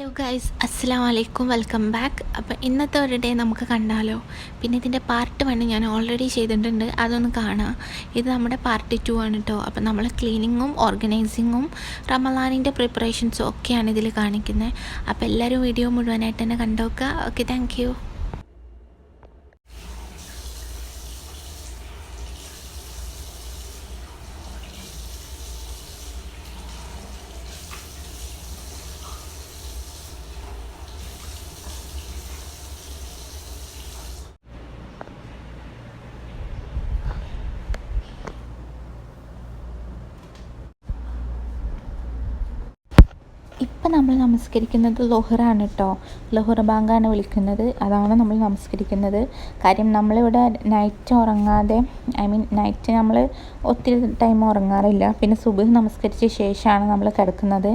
Hello guys, അസ്സലാമു അലൈക്കും, welcome back. അപ്പോൾ ഇന്നത്തെ ഒരു ഡേ നമുക്ക് കണ്ടാലോ. പിന്നെ ഇതിൻ്റെ പാർട്ട് 1 ഞാൻ ഓൾറെഡി ചെയ്തിട്ടുണ്ട്, അതൊന്ന് കാണാം. ഇത് നമ്മുടെ പാർട്ട് 2 ആണ് കേട്ടോ. അപ്പോൾ നമ്മൾ ക്ലീനിങ്ങും ഓർഗനൈസിങ്ങും റമളാനിൻ്റെ പ്രിപ്പറേഷൻസും ഒക്കെയാണ് ഇതിൽ കാണിക്കുന്നത്. അപ്പോൾ എല്ലാവരും വീഡിയോ മുഴുവനായിട്ട് തന്നെ കണ്ടോക്കുക. Okay, thank you. ഇപ്പം നമ്മൾ നമസ്കരിക്കുന്നത് ലുഹറാണ് കേട്ടോ. ലുഹർ ബാങ്കാണ് വിളിക്കുന്നത്, അതാണ് നമ്മൾ നമസ്കരിക്കുന്നത്. കാര്യം നമ്മളിവിടെ നൈറ്റ് ഉറങ്ങാതെ, നൈറ്റ് നമ്മൾ ഒത്തിരി ടൈം ഉറങ്ങാറില്ല. പിന്നെ സുബഹ് നമസ്കരിച്ച ശേഷമാണ് നമ്മൾ കിടക്കുന്നത്.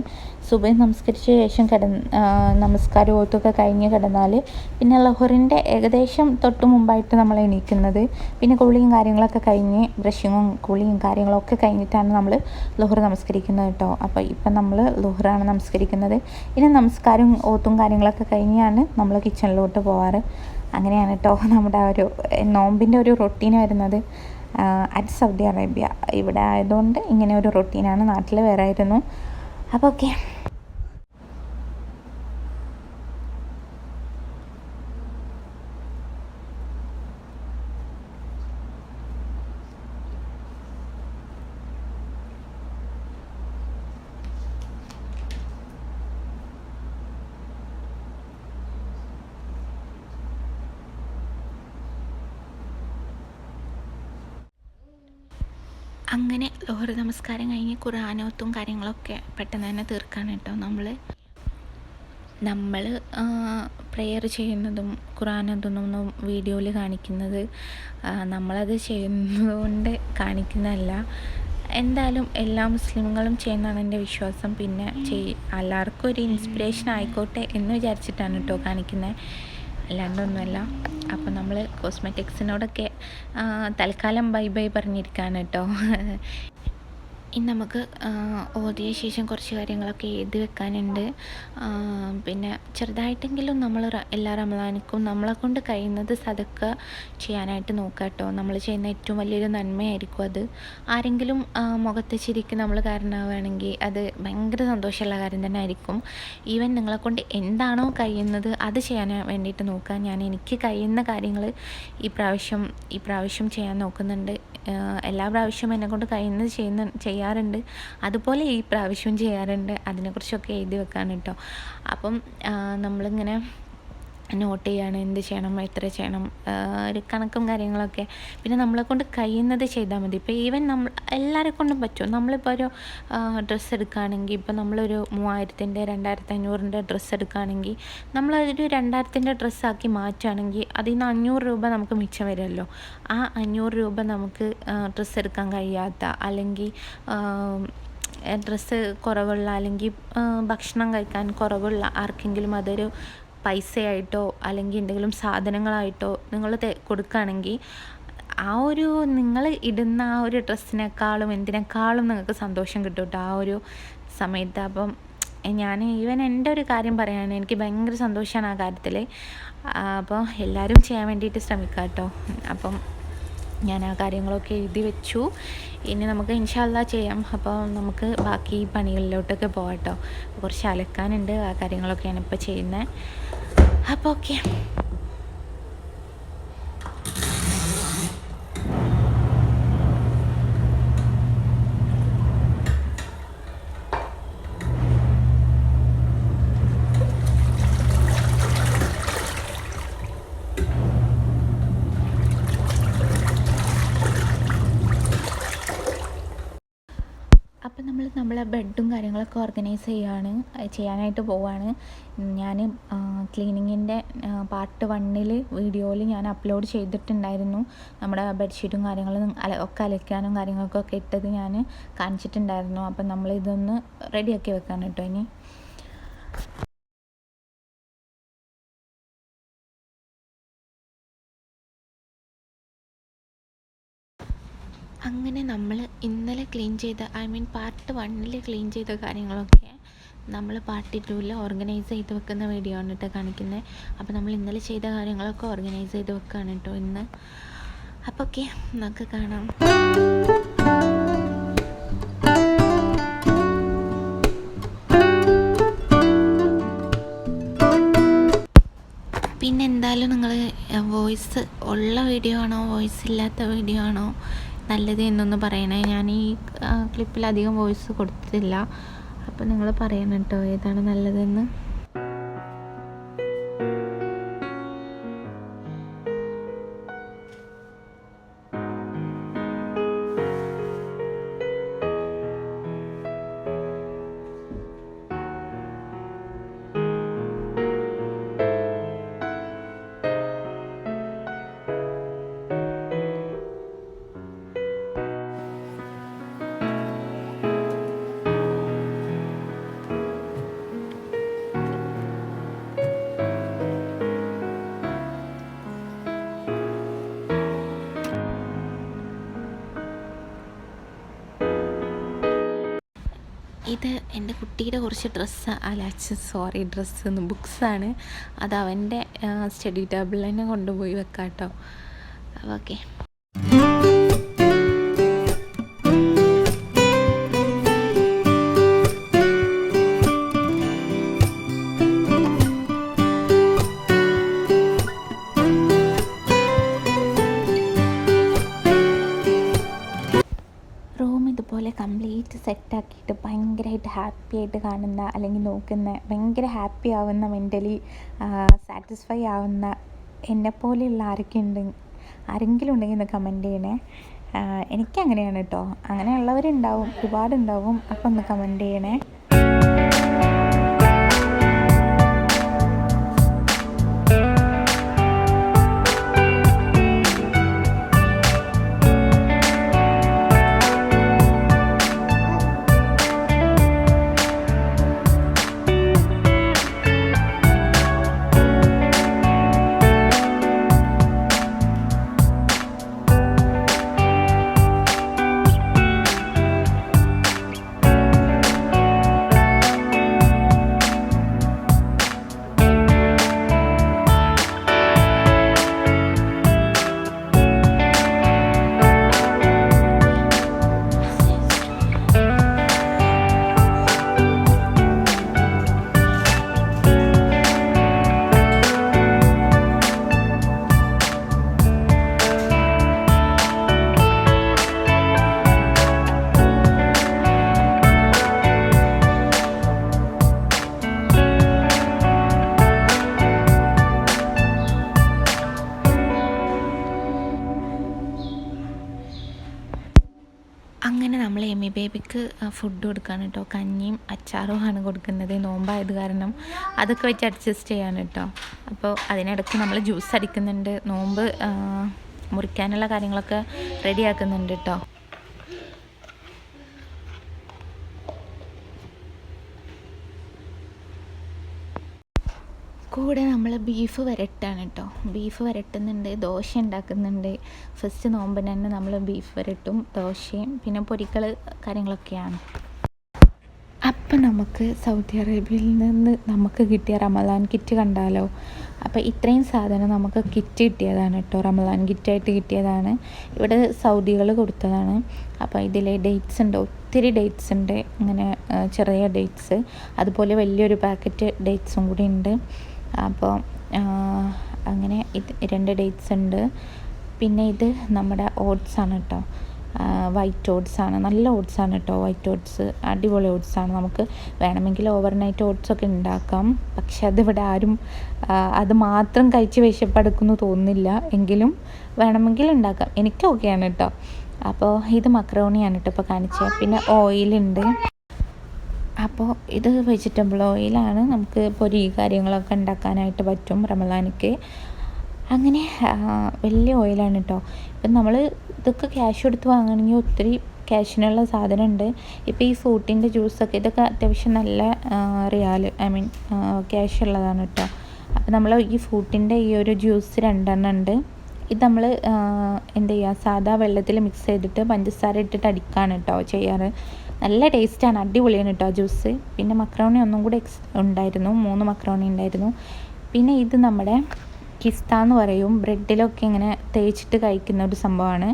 സുബഹ് നമസ്കരിച്ച ശേഷം നമസ്കാരം ഓത്തൊക്കെ കഴിഞ്ഞ് കിടന്നാൽ പിന്നെ ലുഹറിൻ്റെ ഏകദേശം തൊട്ട് മുമ്പായിട്ട് നമ്മൾ എണീക്കുന്നത്. പിന്നെ കുളിയും കാര്യങ്ങളൊക്കെ കഴിഞ്ഞ് ബ്രഷിങ്ങും കുളിയും കാര്യങ്ങളൊക്കെ കഴിഞ്ഞിട്ടാണ് നമ്മൾ ലുഹർ നമസ്കരിക്കുന്നത് കേട്ടോ. അപ്പോൾ ഇപ്പം നമ്മൾ ലുഹറാണ് നമസ്കരിക്കുന്നത്. ഇനി നമസ്കാരം ഓത്തും കാര്യങ്ങളൊക്കെ കഴിഞ്ഞാണ് നമ്മൾ കിച്ചണിലോട്ട് പോവാറ്. അങ്ങനെയാണ് കേട്ടോ നമ്മുടെ ഒരു നോമ്പിൻ്റെ ഒരു റൊട്ടീൻ വരുന്നത്. അറ്റ് സൗദി അറേബ്യ ഇവിടെ ആയതുകൊണ്ട് ഇങ്ങനെ ഒരു റൊട്ടീനാണ്. നാട്ടിൽ വേറെ ആയിരുന്നു. അപ്പോൾ ഓക്കെ. അങ്ങനെ ലുഹർ നമസ്കാരം കഴിഞ്ഞ് ഖുർആനോത്തും കാര്യങ്ങളൊക്കെ പെട്ടെന്ന് തന്നെ തീർക്കാണ് കേട്ടോ. നമ്മൾ പ്രെയർ ചെയ്യുന്നതും ഖുർആനോത്തുന്നതും വീഡിയോയിൽ കാണിക്കുന്നത് നമ്മളത് ചെയ്യുന്നതുകൊണ്ട് കാണിക്കുന്നതല്ല. എന്തായാലും എല്ലാ മുസ്ലിമുകളും ചെയ്യുന്നതാണ് എൻ്റെ വിശ്വാസം. പിന്നെ എല്ലാവർക്കും ഒരു ഇൻസ്പിറേഷൻ ആയിക്കോട്ടെ എന്ന് വിചാരിച്ചിട്ടാണ് കേട്ടോ കാണിക്കുന്നത്, അല്ലാണ്ടൊന്നുമല്ല. അപ്പോൾ നമ്മൾ കോസ്മെറ്റിക്സിനോടൊക്കെ തൽക്കാലം ബൈ ബൈ പറഞ്ഞിരിക്കുകയാണ് കേട്ടോ. ഇനി നമുക്ക് ഓതിയ ശേഷം കുറച്ച് കാര്യങ്ങളൊക്കെ എഴുതി വെക്കാനുണ്ട്. പിന്നെ ചെറുതായിട്ടെങ്കിലും നമ്മൾ എല്ലാ റമളാനിക്കും നമ്മളെ കൊണ്ട് കഴിയുന്നത് സദക്ക ചെയ്യാനായിട്ട് നോക്കുക കേട്ടോ. നമ്മൾ ചെയ്യുന്ന ഏറ്റവും വലിയൊരു നന്മയായിരിക്കും അത്. ആരെങ്കിലും മുഖത്ത് ചിരിക്ക് നമ്മൾ കാരണമാവുകയാണെങ്കിൽ അത് ഭയങ്കര സന്തോഷമുള്ള കാര്യം തന്നെ ആയിരിക്കും. ഈവൻ നിങ്ങളെക്കൊണ്ട് എന്താണോ കഴിയുന്നത് അത് ചെയ്യാൻ വേണ്ടിയിട്ട് നോക്കുക. എനിക്ക് കഴിയുന്ന കാര്യങ്ങൾ ഈ പ്രാവശ്യം ചെയ്യാൻ നോക്കുന്നുണ്ട്. എല്ലാ പ്രാവശ്യവും എന്നെക്കൊണ്ട് കഴിയുന്നത് ചെയ്യാറുണ്ട്. അതുപോലെ ഈ പ്രാവശ്യവും ചെയ്യാറുണ്ട്. അതിനെക്കുറിച്ചൊക്കെ എഴുതി വെക്കാണ് കേട്ടോ. അപ്പം നമ്മളിങ്ങനെ നോട്ട് ചെയ്യാണ്, എന്ത് ചെയ്യണം, എത്ര ചെയ്യണം, ഒരു കണക്കും കാര്യങ്ങളൊക്കെ. പിന്നെ നമ്മളെ കൊണ്ട് കഴിയുന്നത് ചെയ്താൽ മതി. ഇപ്പോൾ ഈവൻ നമ്മൾ എല്ലാവരെ കൊണ്ടും പറ്റും. നമ്മളിപ്പോൾ ഒരു ഡ്രസ്സ് എടുക്കുകയാണെങ്കിൽ, ഇപ്പോൾ നമ്മളൊരു 3000-ൻ്റെ 2500-ൻ്റെ ഡ്രസ്സ് എടുക്കുകയാണെങ്കിൽ നമ്മളതൊരു 2000-ൻ്റെ ഡ്രസ്സാക്കി മാറ്റുകയാണെങ്കിൽ അതിൽ നിന്ന് 500 രൂപ നമുക്ക് മിച്ചം വരുമല്ലോ. ആ 500 രൂപ നമുക്ക് ഡ്രസ്സ് എടുക്കാൻ കഴിയാത്ത, അല്ലെങ്കിൽ ഡ്രസ്സ് കുറവുള്ള, അല്ലെങ്കിൽ ഭക്ഷണം കഴിക്കാൻ കുറവുള്ള ആർക്കെങ്കിലും അതൊരു പൈസയായിട്ടോ അല്ലെങ്കിൽ എന്തെങ്കിലും സാധനങ്ങളായിട്ടോ നിങ്ങൾ കൊടുക്കുകയാണെങ്കിൽ ആ ഒരു നിങ്ങൾ ഇടുന്ന ആ ഒരു ഡ്രസ്സിനേക്കാളും എന്തിനേക്കാളും നിങ്ങൾക്ക് സന്തോഷം കിട്ടും കേട്ടോ ആ ഒരു സമയത്ത്. അപ്പം ഞാൻ എൻ്റെ ഒരു കാര്യം പറയുകയാണ്, എനിക്ക് ഭയങ്കര സന്തോഷമാണ് ആ കാര്യത്തിൽ. അപ്പോൾ എല്ലാവരും ചെയ്യാൻ വേണ്ടിയിട്ട് ശ്രമിക്കാം കേട്ടോ. അപ്പം ഞാൻ ആ കാര്യങ്ങളൊക്കെ എഴുതി വെച്ചു. ഇനി നമുക്ക് ഇൻഷാ അല്ലാ ചെയ്യാം. അപ്പോൾ നമുക്ക് ബാക്കി പണികളിലോട്ടൊക്കെ പോകാം കേട്ടോ. കുറച്ച് അലക്കാനുണ്ട്, ആ കാര്യങ്ങളൊക്കെയാണ് ഇപ്പോൾ ചെയ്യുന്നത്. അപ്പോൾ ഓക്കെ. അപ്പം നമ്മളെ ബെഡും കാര്യങ്ങളൊക്കെ ഓർഗനൈസ് ചെയ്യാനായിട്ട് പോവുകയാണ്. ഞാൻ ക്ലീനിങ്ങിൻ്റെ പാർട്ട് 1 വീഡിയോയിൽ ഞാൻ അപ്ലോഡ് ചെയ്തിട്ടുണ്ടായിരുന്നു. നമ്മുടെ ബെഡ്ഷീറ്റും കാര്യങ്ങളും ഒക്കെ അലക്കാനും കാര്യങ്ങൾക്കൊക്കെ ഇട്ടത് ഞാൻ കാണിച്ചിട്ടുണ്ടായിരുന്നു. അപ്പം നമ്മളിതൊന്ന് റെഡിയാക്കി വെക്കാൻ കേട്ടോ ഇനി. അങ്ങനെ നമ്മൾ ഇന്നലെ ക്ലീൻ ചെയ്ത പാർട്ട് 1 ക്ലീൻ ചെയ്ത കാര്യങ്ങളൊക്കെ നമ്മൾ പാർട്ട് 2 ഓർഗനൈസ് ചെയ്ത് വെക്കുന്ന വീഡിയോ ആണ് കേട്ടോ കാണിക്കുന്നത്. അപ്പോൾ നമ്മൾ ഇന്നലെ ചെയ്ത കാര്യങ്ങളൊക്കെ ഓർഗനൈസ് ചെയ്ത് വെക്കുകയാണ് കേട്ടോ ഇന്ന്. അപ്പോൾ ഓക്കെ, നമുക്ക് കാണാം. പിന്നെ എന്തായാലും നിങ്ങൾ വോയിസ് ഉള്ള വീഡിയോ ആണോ വോയിസ് ഇല്ലാത്ത വീഡിയോ ആണോ നല്ലത് എന്നൊന്ന് പറയണേ. ഞാൻ ഈ ക്ലിപ്പിൽ അധികം വോയിസ് കൊടുത്തില്ല, അപ്പോൾ നിങ്ങൾ പറയണം കേട്ടോ ഏതാണ് നല്ലതെന്ന്. ഇത് എൻ്റെ കുട്ടിയുടെ കുറച്ച് ഡ്രസ്സ് ബുക്സാണ്. അത് അവൻ്റെ സ്റ്റഡി ടേബിളിൽ തന്നെ കൊണ്ടുപോയി വെക്കാം കേട്ടോ. ഓക്കെ. ഇതുപോലെ കംപ്ലീറ്റ് സെറ്റാക്കിയിട്ട് ഭയങ്കരമായിട്ട് ഹാപ്പി ആയിട്ട് കാണുന്ന അല്ലെങ്കിൽ നോക്കുന്ന ഭയങ്കര ഹാപ്പി ആവുന്ന മെൻ്റലി സാറ്റിസ്ഫൈ ആവുന്ന എന്നെപ്പോലെയുള്ള ആരെങ്കിലും ഉണ്ടെങ്കിൽ ഒന്ന് കമൻറ്റ് ചെയ്യണേ. എനിക്കങ്ങനെയാണ് കേട്ടോ. അങ്ങനെയുള്ളവരുണ്ടാവും, ഒരുപാടുണ്ടാവും. അപ്പോൾ ഒന്ന് കമൻറ്റ് ചെയ്യണേ. അങ്ങനെ നമ്മൾ എമി ബേബിക്ക് ഫുഡ് കൊടുക്കുകയാണ് കേട്ടോ. കഞ്ഞിയും അച്ചാറുമാണ് കൊടുക്കുന്നത്. നോമ്പായത് കാരണം അതൊക്കെ വെച്ച് അഡ്ജസ്റ്റ് ചെയ്യാണ് കേട്ടോ. അപ്പോൾ അതിനിടയ്ക്ക് നമ്മൾ ജ്യൂസ് അടിക്കുന്നുണ്ട്. നോമ്പ് മുറിക്കാനുള്ള കാര്യങ്ങളൊക്കെ റെഡിയാക്കുന്നുണ്ട് കേട്ടോ. കൂടെ നമ്മൾ ബീഫ് വരട്ടാണ് കേട്ടോ. ബീഫ് വരട്ടുന്നുണ്ട്, ദോശ ഉണ്ടാക്കുന്നുണ്ട്. ഫസ്റ്റ് നോമ്പിന് തന്നെ നമ്മൾ ബീഫ് വരട്ടും ദോശയും പിന്നെ പൊരിക്കൾ കാര്യങ്ങളൊക്കെയാണ്. അപ്പം നമുക്ക് സൗദി അറേബ്യയിൽ നിന്ന് നമുക്ക് കിട്ടിയ റമദാൻ കിറ്റ് കണ്ടാലോ. അപ്പോൾ ഇത്രയും സാധനം നമുക്ക് കിറ്റ് കിട്ടിയതാണ് കേട്ടോ. റമദാൻ കിറ്റായിട്ട് കിട്ടിയതാണ്. ഇവിടെ സൗദികൾ കൊടുത്തതാണ്. അപ്പോൾ ഇതിൽ ഡേറ്റ്സ് ഉണ്ട്, ഒത്തിരി ഡേറ്റ്സ് ഉണ്ട്. ഇങ്ങനെ ചെറിയ ഡേറ്റ്സ്, അതുപോലെ വലിയൊരു പാക്കറ്റ് ഡേറ്റ്സും കൂടി ഉണ്ട്. അപ്പോൾ അങ്ങനെ ഇത് 2 ഡേറ്റ്സ് ഉണ്ട്. പിന്നെ ഇത് നമ്മുടെ ഓട്സാണ് കേട്ടോ. വൈറ്റ് ഓട്സാണ്, നല്ല ഓട്സാണ് കേട്ടോ. വൈറ്റ് ഓട്സ് അടിപൊളി ഓട്സാണ്. നമുക്ക് വേണമെങ്കിൽ ഓവർനൈറ്റ് ഓട്സൊക്കെ ഉണ്ടാക്കാം. പക്ഷെ അതിവിടെ ആരും അത് മാത്രം കഴിച്ച് വിശപ്പെടുക്കുന്നു തോന്നുന്നില്ല. എങ്കിലും വേണമെങ്കിൽ ഉണ്ടാക്കാം. എനിക്ക് ഓക്കെയാണ് കേട്ടോ. അപ്പോൾ ഇത് മക്രോണിയാണ് കേട്ടോ ഇപ്പോൾ കാണിച്ചത്. പിന്നെ ഓയിലുണ്ട്. അപ്പോൾ ഇത് വെജിറ്റബിൾ ഓയിലാണ്. നമുക്ക് പൊരി കാര്യങ്ങളൊക്കെ ഉണ്ടാക്കാനായിട്ട് പറ്റും റമദാനിക്ക്. അങ്ങനെ വലിയ ഓയിലാണ് കേട്ടോ. ഇപ്പം നമ്മൾ ഇതൊക്കെ ക്യാഷ് കൊടുത്ത് വാങ്ങണമെങ്കിൽ ഒത്തിരി ക്യാഷിനുള്ള സാധനം ഉണ്ട്. ഇപ്പോൾ ഈ ഫ്രൂട്ടിൻ്റെ ജ്യൂസൊക്കെ ഇതൊക്കെ അത്യാവശ്യം നല്ല ക്യാഷ് ഉള്ളതാണ് കേട്ടോ. അപ്പോൾ നമ്മൾ ഈ ഫ്രൂട്ടിൻ്റെ ഈ ഒരു ജ്യൂസ് 2 എണ്ണം ഉണ്ട്. ഇത് നമ്മൾ എന്ത് ചെയ്യുക, സാധാ വെള്ളത്തിൽ മിക്സ് ചെയ്തിട്ട് പഞ്ചസാര ഇട്ടിട്ട് അടിക്കുകയാണ് കേട്ടോ ചെയ്യാറ്. നല്ല ടേസ്റ്റാണ്, അടിപൊളിയാണ് കേട്ടോ ജ്യൂസ്. പിന്നെ മക്രോണി ഒന്നും കൂടെ ഉണ്ടായിരുന്നു, 3 മക്രോണി ഉണ്ടായിരുന്നു. പിന്നെ ഇത് നമ്മുടെ കിസ്ത എന്ന് പറയും, ബ്രെഡിലൊക്കെ ഇങ്ങനെ തേച്ചിട്ട് കഴിക്കുന്ന ഒരു സംഭവമാണ്.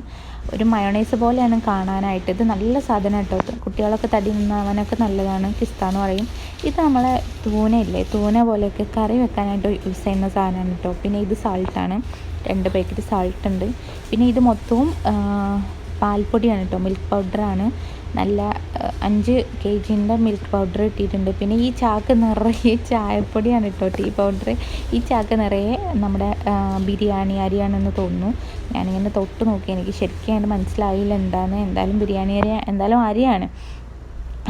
ഒരു മയോണൈസ് പോലെയാണ് കാണാനായിട്ട്. ഇത് നല്ല സാധനം കേട്ടോ, കുട്ടികളൊക്കെ തടി നിന്നവനൊക്കെ നല്ലതാണ്. കിസ്ത എന്ന് പറയും. ഇത് നമ്മളെ തൂനയില്ലേ, തൂന പോലെയൊക്കെ കറി വെക്കാനായിട്ട് യൂസ് ചെയ്യുന്ന സാധനമാണ് കേട്ടോ. പിന്നെ ഇത് സാൾട്ടാണ്, 2 പാക്കറ്റ് സാൾട്ട് ഉണ്ട്. പിന്നെ ഇത് മൊത്തവും പാൽപ്പൊടിയാണ് കേട്ടോ, മിൽക്ക് പൗഡറാണ്. നല്ല 5 kg മിൽക്ക് പൗഡർ ഇട്ടിട്ടുണ്ട്. പിന്നെ ഈ ചാക്ക് നിറയെ ചായപ്പൊടിയാണ് കേട്ടോ, ടീ പൗഡർ. ഈ ചാക്ക് നിറയെ നമ്മുടെ ബിരിയാണി അരിയാണെന്ന് തോന്നുന്നു. ഞാനിങ്ങനെ തൊട്ട് നോക്കി, എനിക്ക് ശരിക്കും അതിന് മനസ്സിലായില്ല എന്താണെന്ന്. എന്തായാലും ബിരിയാണി അരി, എന്തായാലും അരിയാണ്.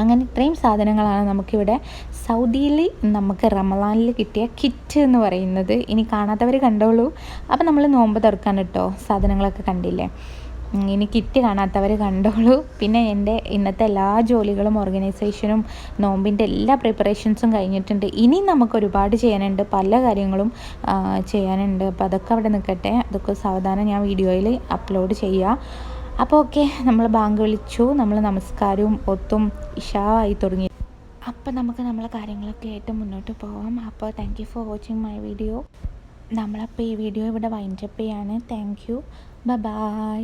അങ്ങനെ ഇത്രയും സാധനങ്ങളാണ് നമുക്കിവിടെ സൗദിയിൽ നമുക്ക് റമളാനിൽ കിട്ടിയ കിറ്റ് എന്ന് പറയുന്നത്. ഇനി കാണാത്തവർ കണ്ടോളൂ. അപ്പോൾ നമ്മൾ നോമ്പ് തുറക്കാൻ കേട്ടോ, സാധനങ്ങളൊക്കെ കണ്ടില്ലേ. ഇനി കിറ്റ് കാണാത്തവർ കണ്ടോളൂ. പിന്നെ എൻ്റെ ഇന്നത്തെ എല്ലാ ജോലികളും ഓർഗനൈസേഷനും നോമ്പിൻ്റെ എല്ലാ പ്രിപ്പറേഷൻസും കഴിഞ്ഞിട്ടുണ്ട്. ഇനി നമുക്ക് ഒരുപാട് ചെയ്യാനുണ്ട്, പല കാര്യങ്ങളും ചെയ്യാനുണ്ട്. അപ്പോൾ അതൊക്കെ അവിടെ നിൽക്കട്ടെ, അതൊക്കെ സാവധാനം ഞാൻ വീഡിയോയിൽ അപ്ലോഡ് ചെയ്യാം. അപ്പോൾ ഓക്കെ, നമ്മൾ ബാങ്ക് വിളിച്ചു, നമ്മൾ നമസ്കാരവും ഒത്തും ഇഷാ ആയി തുടങ്ങി. അപ്പോൾ നമുക്ക് നമ്മളെ കാര്യങ്ങളൊക്കെ ആയിട്ട് മുന്നോട്ട് പോകാം. അപ്പോൾ thank you for watching my video. നമ്മളപ്പോൾ ഈ വീഡിയോ ഇവിടെ വൈൻഡപ്പ് ചെയ്യാണ്. Thank you, by.